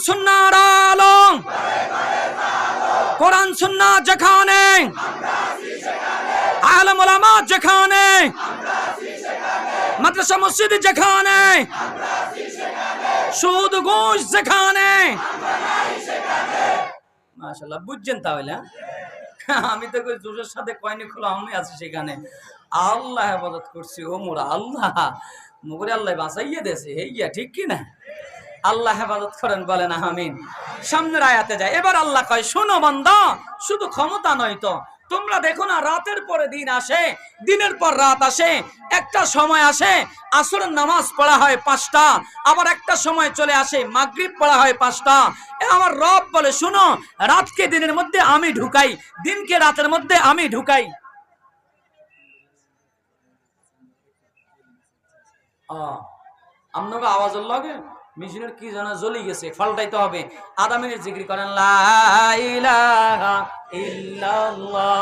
সুন্নাহর আলো, কোরআন সুন্নাহ যেখানে, আলেম ওলামা যেখানে, মাদ্রাসা মসজিদ যেখানে, সুদ ঘুষ যেখানে। মাশাআল্লাহ, বুঝছেন তাহলে? আমি তো জোরের সাথে কয়নি খোলা আমি আছি সেখানে। আল্লাহ হেফাজত করছি ও মোরা, আল্লাহ মুগরে আল্লাহ বাঁচাইয়ে দেছে, হেইয়া ঠিক কি না? আল্লাহ হেফাজত করেন, বলেন আমিন। সামনের আয়াতে যায়। এবার আল্লাহ কয়, শোনো বান্দা, শুধু ক্ষমতা নয় তো, তোমরা দেখো না রাতের পরে দিন আসে, দিনের পর রাত আসে, একটা সময় আসে আসরের নামাজ পড়া হয় 5টা, আবার একটা সময় চলে আসে মাগরিব পড়া হয় 5টা। আমার রব বলে, শোনো, রাতকে দিনের মধ্যে আমি ঢুকাই, দিনকে রাতের মধ্যে আমি ঢুকাই। আপনাকে আওয়াজ লাগে মেশিনের কি জানা জ্বলি গেছে, পাল্টাইতে হবে। আধা মিনিট জিকির করেন, লা ইলাহা ইল্লাল্লাহ